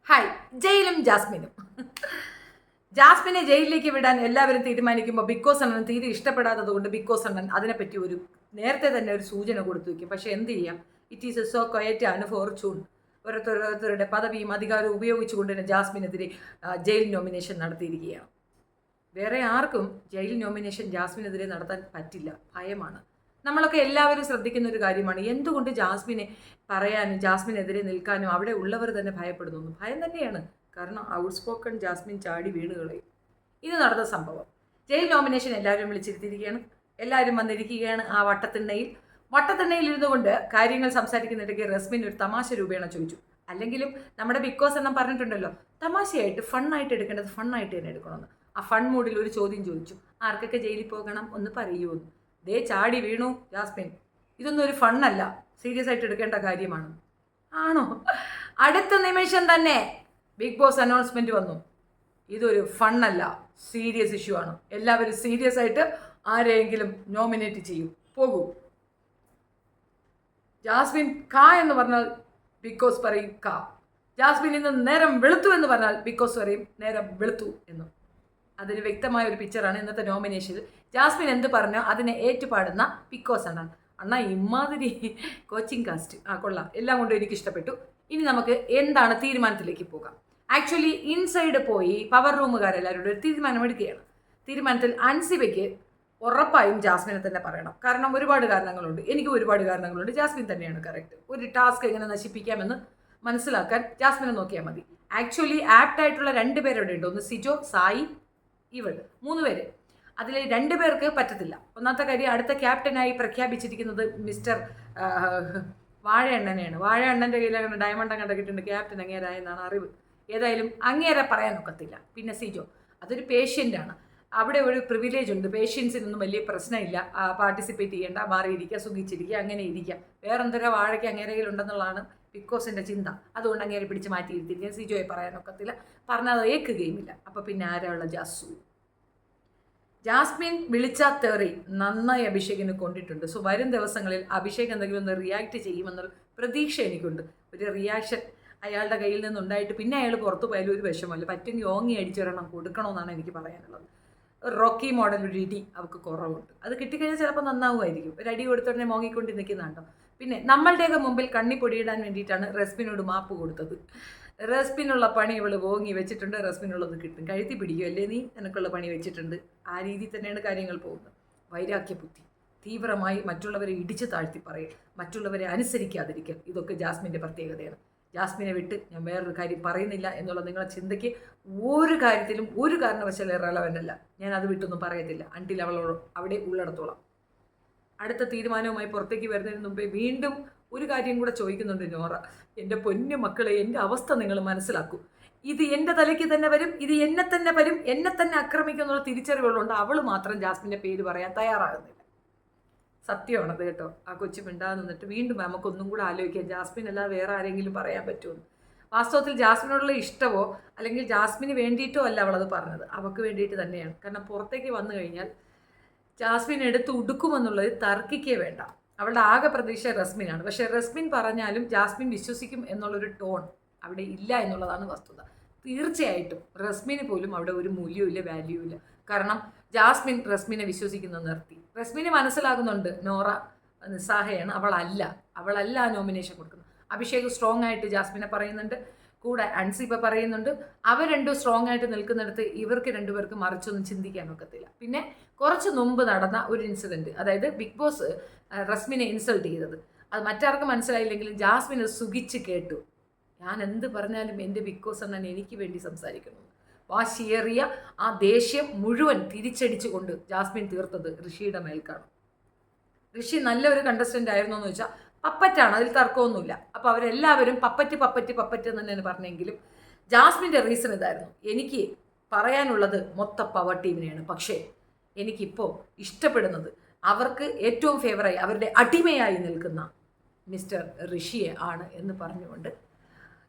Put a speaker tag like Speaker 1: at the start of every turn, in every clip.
Speaker 1: Hi. ജയിലും ജാസ്മിനും. ജാസ്മിനെ ജയിലിലേക്ക് വിടാൻ എല്ലാവരും തീരുമാനിക്കുമ്പോൾ ബിഗ് ബോസ് അണ്ണൻ തീരെ ഇഷ്ടപ്പെടാത്തത് കൊണ്ട് ബിഗ് ബോസ് അണ്ണൻ അതിനെപ്പറ്റി നേരത്തെ തന്നെ ഒരു സൂചന കൊടുത്തു വയ്ക്കും. പക്ഷെ എന്ത് ചെയ്യാം, it is A so quiet ആണ് ഫോർച്യൂൺ. ഓരോരുത്തരുടെ പദവിയും അധികാരവും ഉപയോഗിച്ചുകൊണ്ട് തന്നെ ജാസ്മിനെതിരെ ജയിൽ നോമിനേഷൻ നടത്തിയിരിക്കുകയാണ്. വേറെ ആർക്കും ജയിൽ നോമിനേഷൻ ജാസ്മിനെതിരെ നടത്താൻ പറ്റില്ല, ഭയമാണ്. നമ്മളൊക്കെ എല്ലാവരും ശ്രദ്ധിക്കുന്ന ഒരു കാര്യമാണ്, എന്തുകൊണ്ട് ജാസ്മിനെ പറയാനും ജാസ്മിനെതിരെ നിൽക്കാനും അവിടെ ഉള്ളവർ തന്നെ ഭയപ്പെടുന്നു. ഭയം തന്നെയാണ്, കാരണം ഔട്ട് സ്പോക്കൺ ജാസ്മിൻ ചാടി വീണുകളെ. ഇത് നടന്ന സംഭവം. ജയിൽ നോമിനേഷൻ എല്ലാവരും വിളിച്ചിരുത്തിയിരിക്കുകയാണ്. എല്ലാവരും വന്നിരിക്കുകയാണ് ആ വട്ടത്തിണ്ണയിൽ ഇരുന്നു കൊണ്ട് കാര്യങ്ങൾ സംസാരിക്കുന്നിടയ്ക്ക് റസ്മിൻ ഒരു തമാശ രൂപേണ ചോദിച്ചു. അല്ലെങ്കിലും നമ്മുടെ ബിഗ് ബോസ് എണ്ണം പറഞ്ഞിട്ടുണ്ടല്ലോ, തമാശയായിട്ട് ഫണ്ണായിട്ട് എടുക്കേണ്ടത് ഫണ്ണായിട്ട് തന്നെ എടുക്കണമെന്ന്. ആ ഫൺ മൂഡിൽ ഒരു ചോദ്യം ചോദിച്ചു, ആർക്കൊക്കെ ജയിലിൽ പോകണം ഒന്ന് പറയുമോന്ന്. ദേ ചാടി വീണു ജാസ്മിൻ. ഇതൊന്നും ഒരു ഫണ്ണല്ല, സീരിയസ് ആയിട്ട് എടുക്കേണ്ട കാര്യമാണ്. ആണോ? അടുത്ത നിമിഷം തന്നെ ബിഗ് ബോസ് അനൗൺസ്മെന്റ് വന്നു, ഇതൊരു ഫണ്ണല്ല, സീരിയസ് ഇഷ്യൂ ആണ്. എല്ലാവരും സീരിയസ് ആയിട്ട് ആരെയെങ്കിലും നോമിനേറ്റ് ചെയ്യും, പോകൂ. ജാസ്മിൻ കാ എന്ന് പറഞ്ഞാൽ ബിഗ് ബോസ് പറയും കാ. ജാസ്മിൻ ഇന്ന് നേരം വെളുത്തു എന്ന് പറഞ്ഞാൽ ബിഗ് ബോസ് പറയും നേരം വെളുത്തു എന്നും. അതിന് വ്യക്തമായ ഒരു പിക്ചറാണ് ഇന്നത്തെ നോമിനേഷനിൽ. ജാസ്മിൻ എന്ത് പറഞ്ഞോ അതിനെ ഏറ്റുപാടുന്ന ബിഗ് ബോസ് ആണ്. അണ്ണാ ഇമാതിരി കോച്ചിങ് കാസ്റ്റ് കൊള്ളാം, എല്ലാം കൊണ്ടും എനിക്ക് ഇഷ്ടപ്പെട്ടു. ഇനി നമുക്ക് എന്താണ് തീരുമാനത്തിലേക്ക് പോകാം. ആക്ച്വലി ഇൻസൈഡ് പോയി പവർ റൂമുകാരെല്ലാവരോടും ഒരു തീരുമാനമെടുക്കുകയാണ്. തീരുമാനത്തിൽ അൻസിബയ്ക്ക് ഉറപ്പായും ജാസ്മിനെ തന്നെ പറയണം. കാരണം ഒരുപാട് കാരണങ്ങളുണ്ട്, എനിക്ക് ഒരുപാട് കാരണങ്ങളുണ്ട്. ജാസ്മിൻ തന്നെയാണ് കറക്റ്റ്. ഒരു ടാസ്ക് എങ്ങനെ നശിപ്പിക്കാമെന്ന് മനസ്സിലാക്കാൻ ജാസ്മിനെ നോക്കിയാൽ മതി. ആക്ച്വലി ആപ്റ്റായിട്ടുള്ള 2 പേരവിടെ ഉണ്ട്. ഒന്ന് സിജോ, സായി, ഇവൾ, 3 പേര്. അതിൽ 2 പേർക്ക് പറ്റത്തില്ല. ഒന്നാമത്തെ കാര്യം, അടുത്ത ക്യാപ്റ്റനായി പ്രഖ്യാപിച്ചിരിക്കുന്നത് മിസ്റ്റർ വാഴയണ്ണനെയാണ്. വാഴയണ്ണൻ്റെ കയ്യിൽ അങ്ങനെ ഡയമണ്ട് അങ്ങോട്ട് കിട്ടുന്നുണ്ട്, ക്യാപ്റ്റൻ അങ്ങേരായെന്നാണ് അറിവ്. ഏതായാലും അങ്ങേരെ പറയാനൊക്കത്തില്ല. പിന്നെ സിജോ, അതൊരു പേഷ്യൻ്റാണ്. അവിടെ ഒരു പ്രിവിലേജ് ഉണ്ട്, പേഷ്യൻസിനൊന്നും വലിയ പ്രശ്നമില്ല. പാർട്ടിസിപ്പേറ്റ് ചെയ്യേണ്ട, മാറിയിരിക്കുക, സുഖിച്ചിരിക്കുക, അങ്ങനെ ഇരിക്കുക. വേറെന്തൊരു വാഴയ്ക്ക് അങ്ങേരയിലുണ്ടെന്നുള്ളതാണ് ബിഗ് ബോസിൻ്റെ ചിന്ത. അതുകൊണ്ട് അങ്ങേരെ പിടിച്ച് മാറ്റിയിരുത്തിയിരിക്കുക. സിജോയെ പറയാനൊക്കത്തില്ല, പറഞ്ഞത് ഏൽക്കുകയുമില്ല. അപ്പോൾ പിന്നെ ആരാളുള്ള ജാസ്മിൻ വിളിച്ച തെറി നന്നായി അഭിഷേകിന് കൊണ്ടിട്ടുണ്ട്. സോ വരും ദിവസങ്ങളിൽ അഭിഷേക് എന്തെങ്കിലും ഒന്ന് റിയാക്ട് ചെയ്യുമെന്നൊരു പ്രതീക്ഷ എനിക്കുണ്ട്. ഒരു റിയാക്ഷൻ അയാളുടെ കയ്യിൽ നിന്നുണ്ടായിട്ട് പിന്നെ അയാൾ പുറത്തു പോയാലും ഒരു വിഷമല്ല. പറ്റുമെങ്കിൽ ഓങ്ങി അടിച്ചൊരെണ്ണം കൊടുക്കണമെന്നാണ് എനിക്ക് പറയാനുള്ളത്. റോക്കി മോഡൽ ഒരു ഇടി അവൾക്ക് കുറവുണ്ട്, അത് കിട്ടിക്കഴിഞ്ഞാൽ ചിലപ്പോൾ നന്നാവുമായിരിക്കും. ഒരു അടി കൊടുത്തോടനെ മോങ്ങിക്കൊണ്ട് നിൽക്കുന്നുണ്ടോ. പിന്നെ നമ്മളുടെയൊക്കെ മുമ്പിൽ കണ്ണി പൊടിയിടാൻ വേണ്ടിയിട്ടാണ് റസ്മിനോട് മാപ്പ് കൊടുത്തത്. റസ്മിനുള്ള പണി ഇവൾ ഓങ്ങി വെച്ചിട്ടുണ്ട്, റസ്മിനുള്ളത് കിട്ടും. കഴുത്തി പിടിക്കും അല്ലേ നീ, നിനക്കുള്ള പണി വെച്ചിട്ടുണ്ട്. ആ രീതിയിൽ തന്നെയാണ് കാര്യങ്ങൾ പോകുന്നത്. വൈരാഗ്യ ബുദ്ധി, തീവ്രമായി മറ്റുള്ളവരെ ഇടിച്ചു താഴ്ത്തി പറയൽ, മറ്റുള്ളവരെ അനുസരിക്കാതിരിക്കൽ, ഇതൊക്കെ ജാസ്മിൻ്റെ പ്രത്യേകതയാണ്. ജാസ്മിനെ വിട്ട് ഞാൻ വേറൊരു കാര്യം പറയുന്നില്ല എന്നുള്ള നിങ്ങളുടെ ചിന്തയ്ക്ക് ഒരു കാര്യത്തിലും ഒരു കാരണവശാലും റെലവൻ്റ് അല്ല. ഞാൻ അത് വിട്ടൊന്നും പറയത്തില്ല അണ്ടിൽ അവിടെ ഉള്ളിടത്തോളം. അടുത്ത തീരുമാനവുമായി പുറത്തേക്ക് വരുന്നതിന് മുമ്പേ വീണ്ടും ഒരു കാര്യം കൂടെ ചോദിക്കുന്നുണ്ട് നോറ. എൻ്റെ പൊന്നു മക്കളെ, എൻ്റെ അവസ്ഥ നിങ്ങൾ മനസ്സിലാക്കൂ. ഇത് എൻ്റെ തലയ്ക്ക് തന്നെ വരും, ഇത് എന്നെ തന്നെ വരും, എന്നെ തന്നെ ആക്രമിക്കും എന്നുള്ള തിരിച്ചറിവുള്ളതുകൊണ്ട് അവൾ മാത്രം ജാസ്മിൻ്റെ പേര് പറയാൻ തയ്യാറാകുന്നില്ല. സത്യമാണത് കേട്ടോ. ആ കൊച്ചു മിണ്ടാതെ നിന്നിട്ട് വീണ്ടും നമുക്കൊന്നും കൂടെ ആലോചിക്കാം, ജാസ്മിൻ അല്ലാതെ വേറെ ആരെങ്കിലും പറയാൻ പറ്റുമെന്ന്. വാസ്തവത്തിൽ ജാസ്മിനോടുള്ള ഇഷ്ടമോ അല്ലെങ്കിൽ ജാസ്മിന് വേണ്ടിയിട്ടോ അല്ല അവളത് പറഞ്ഞത്, അവൾക്ക് വേണ്ടിയിട്ട് തന്നെയാണ്. കാരണം പുറത്തേക്ക് വന്നു കഴിഞ്ഞാൽ ജാസ്മിൻ എടുത്ത് ഉടുക്കുമെന്നുള്ളത് തർക്കിക്കേ വേണ്ട. അവളുടെ ആകെ പ്രതീക്ഷ റസ്മിനാണ്. പക്ഷേ റസ്മിൻ പറഞ്ഞാലും ജാസ്മിൻ വിശ്വസിക്കും എന്നുള്ളൊരു ടോൺ അവിടെ ഇല്ല എന്നുള്ളതാണ് വസ്തുത. തീർച്ചയായിട്ടും റസ്മിന് പോലും അവിടെ ഒരു മൂല്യവും വാല്യൂ ഇല്ല. കാരണം ജാസ്മിൻ റസ്മിനെ വിശ്വസിക്കുന്നത് നിർത്തി. റസ്മിന് മനസ്സിലാകുന്നുണ്ട് നോറ നിസ്സാഹയാണ്, അവളല്ല ആ നോമിനേഷൻ കൊടുക്കുന്നത്. അഭിഷേക് സ്ട്രോങ് ആയിട്ട് ജാസ്മിനെ പറയുന്നുണ്ട്, കൂടെ അൻസിബ പറയുന്നുണ്ട്. അവർ രണ്ടും സ്ട്രോങ് ആയിട്ട് നിൽക്കുന്നിടത്ത് ഇവർക്ക് 2 പേർക്ക് മറിച്ചൊന്നും ചിന്തിക്കാൻ ഒക്കത്തില്ല. പിന്നെ കുറച്ച് മുമ്പ് നടന്ന ഒരു ഇൻസിഡൻറ്റ്, അതായത് ബിഗ് ബോസ് റസ്മിനെ ഇൻസൾട്ട് ചെയ്തത്, അത് മറ്റാർക്കും മനസ്സിലായില്ലെങ്കിലും ജാസ്മിനെ സുഖിച്ച് കേട്ടു. ഞാൻ എന്ത് പറഞ്ഞാലും എൻ്റെ ബിഗ് ബോസ് അണ്ണൻ എനിക്ക് വേണ്ടി സംസാരിക്കുന്നു. വാശിയേറിയ ആ ദേഷ്യം മുഴുവൻ തിരിച്ചടിച്ചുകൊണ്ട് ജാസ്മിൻ തീർത്തത് ഋഷിയുടെ മേൽക്കാണ്. ഋഷി നല്ലൊരു കണ്ടസ്റ്റൻ്റ് ആയിരുന്നു എന്ന് വെച്ചാൽ പപ്പറ്റാണ്, അതിൽ തർക്കമൊന്നുമില്ല. അപ്പോൾ അവരെല്ലാവരും പപ്പറ്റ് എന്ന് തന്നെയാണ് പറഞ്ഞെങ്കിലും ജാസ്മിൻ്റെ റീസൺ ഇതായിരുന്നു, എനിക്ക് പറയാനുള്ളത് മൊത്തം പവർ ടീമിനെയാണ്. പക്ഷേ എനിക്കിപ്പോൾ ഇഷ്ടപ്പെടുന്നത് അവർക്ക് ഏറ്റവും ഫേവറായി അവരുടെ അടിമയായി നിൽക്കുന്ന മിസ്റ്റർ ഋഷിയെ ആണ് എന്ന് പറഞ്ഞുകൊണ്ട്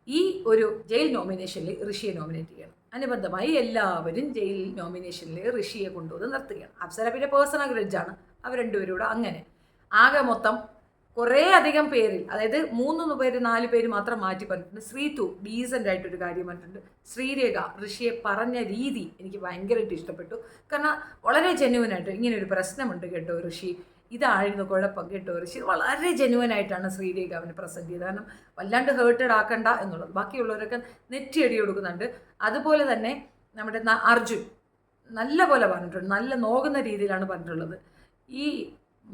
Speaker 1: ഈ ഒരു ജയിൽ നോമിനേഷനിൽ ഋഷിയെ നോമിനേറ്റ് ചെയ്യണം. അനുബന്ധമായി എല്ലാവരും ജയിൽ നോമിനേഷനിൽ ഋഷിയെ കൊണ്ടുവന്ന് നിർത്തുകയാണ്. അപ്സര പിന്നെ പേഴ്സണൽ ഗ്രഡ്ജാണ്, അവർ 2 പേരും കൂടെ അങ്ങനെ ആകെ മൊത്തം കുറേ അധികം പേരിൽ, അതായത് 3 പേര് 4 പേര് മാത്രം മാറ്റി പറഞ്ഞിട്ടുണ്ട്. ശ്രീതു ഡീസൻ്റ് ആയിട്ടൊരു കാര്യം പറഞ്ഞിട്ടുണ്ട്. ശ്രീരേഖ ഋഷിയെ പറഞ്ഞ രീതി എനിക്ക് ഭയങ്കരമായിട്ട് ഇഷ്ടപ്പെട്ടു. കാരണം വളരെ ജെന്യുവനായിട്ട് ഇങ്ങനെ ഒരു പ്രശ്നമുണ്ട് കേട്ടോ ഋഷി, ഇതായിരുന്നു കുഴപ്പം കേട്ടോ ഋഷി, വളരെ ജെന്യുവനായിട്ടാണ് ശ്രീരേഖ അവന് പ്രസൻറ്റ് ചെയ്തത്. കാരണം വല്ലാണ്ട് ഹേർട്ടഡ് ആക്കണ്ട എന്നുള്ളത്. ബാക്കിയുള്ളവരൊക്കെ നെറ്റിയടി കൊടുക്കുന്നുണ്ട്. അതുപോലെ തന്നെ നമ്മുടെ അർജുൻ നല്ല പോലെ പറഞ്ഞിട്ടുണ്ട്, നല്ല നോക്കുന്ന രീതിയിലാണ് പറഞ്ഞിട്ടുള്ളത്. ഈ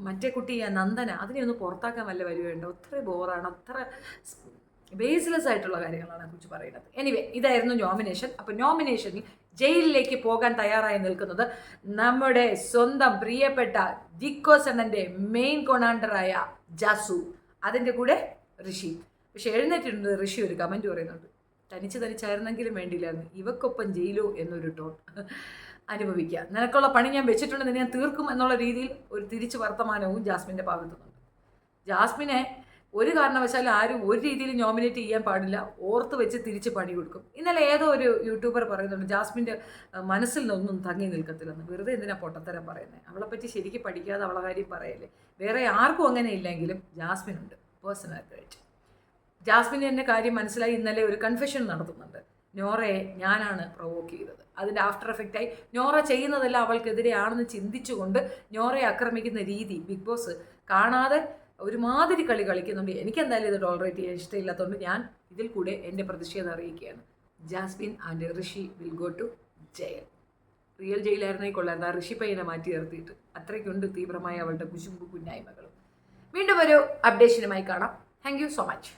Speaker 1: മറ്റേ കുട്ടി നന്ദന, അതിനെ ഒന്ന് പുറത്താക്കാൻ വല്ല വരുവുണ്ടോ? അത്ര ബോറാണ്, അത്ര ബേസ്ലെസ് ആയിട്ടുള്ള കാര്യങ്ങളാണ് കുറിച്ച് പറയുന്നത്. എനിവേ, ഇതായിരുന്നു നോമിനേഷൻ. അപ്പോൾ നോമിനേഷനിൽ ജയിലിലേക്ക് പോകാൻ തയ്യാറായി നിൽക്കുന്നത് നമ്മുടെ സ്വന്തം പ്രിയപ്പെട്ട ജിക്കോസണ്ണൻ്റെ മെയിൻ കൊണാണ്ടറായ ജാസു, അതിൻ്റെ കൂടെ ഋഷി. പക്ഷെ എഴുന്നേറ്റിട്ടുണ്ട് ഋഷി ഒരു കമൻറ്റ് പറയുന്നുണ്ട്, തനിച്ചായിരുന്നെങ്കിലും വേണ്ടിയില്ലായിരുന്നു, ഇവക്കൊപ്പം ജയിലോ എന്നൊരു ടോൺ അനുഭവിക്കുക, നിനക്കുള്ള പണി ഞാൻ വെച്ചിട്ടുണ്ടെന്ന് ഞാൻ തീർക്കും എന്നുള്ള രീതിയിൽ ഒരു തിരിച്ചു വർത്തമാനവും ജാസ്മിൻ്റെ ഭാഗത്തുനിന്നുണ്ട്. ജാസ്മിനെ ഒരു കാരണവശാലും ആരും ഒരു രീതിയിൽ നോമിനേറ്റ് ചെയ്യാൻ പാടില്ല, ഓർത്ത് വെച്ച് തിരിച്ച് പണി കൊടുക്കും. ഇന്നലെ ഏതോ ഒരു യൂട്യൂബർ പറയുന്നുണ്ട് ജാസ്മിൻ്റെ മനസ്സിൽ നിന്നൊന്നും തങ്ങി നിൽക്കത്തില്ലെന്ന്. വെറുതെ എന്തിനാ പൊട്ടത്തരം പറയുന്നത്? അവളെപ്പറ്റി ശരിക്കും പഠിക്കാതെ അവളെ കാര്യം പറയല്ലേ. വേറെ ആർക്കും അങ്ങനെ ഇല്ലെങ്കിലും ജാസ്മിനുണ്ട് പേഴ്സണൽ ഗ്രേറ്റ്. ജാസ്മിന് എൻ്റെ കാര്യം മനസ്സിലായി. ഇന്നലെ ഒരു കൺഫെഷൻ നടത്തുന്നുണ്ട്, നോറയെ ഞാനാണ് പ്രൊവോക്ക് ചെയ്തത്. അതിൻ്റെ ആഫ്റ്റർ എഫക്റ്റായി നോറ ചെയ്യുന്നതെല്ലാം അവൾക്കെതിരെയാണെന്ന് ചിന്തിച്ചുകൊണ്ട് നോറയെ ആക്രമിക്കുന്ന രീതി ബിഗ് ബോസ് കാണാതെ ഒരുമാതിരി കളി കളിക്കുന്നുണ്ട്. എനിക്കെന്തായാലും ഇത് ടോളറേറ്റ് ചെയ്യാൻ ഇഷ്ടമില്ലാത്തതുകൊണ്ട് ഞാൻ ഇതിൽ കൂടെ എൻ്റെ പ്രതിഷേധം അറിയിക്കുകയാണ്. Jasmine and Rishi will go to jail. Real ജയിലായിരുന്നെങ്കിൽ കൊള്ളായിരുന്നു, ആ ഋഷി പയ്യനെ മാറ്റി നിർത്തിയിട്ട്. അത്രയ്ക്കുണ്ട് തീവ്രമായ അവളുടെ കുശുമ്പ് കുന്നായ്മകളും. വീണ്ടും ഒരു അപ്ഡേഷനുമായി കാണാം. Thank you so much.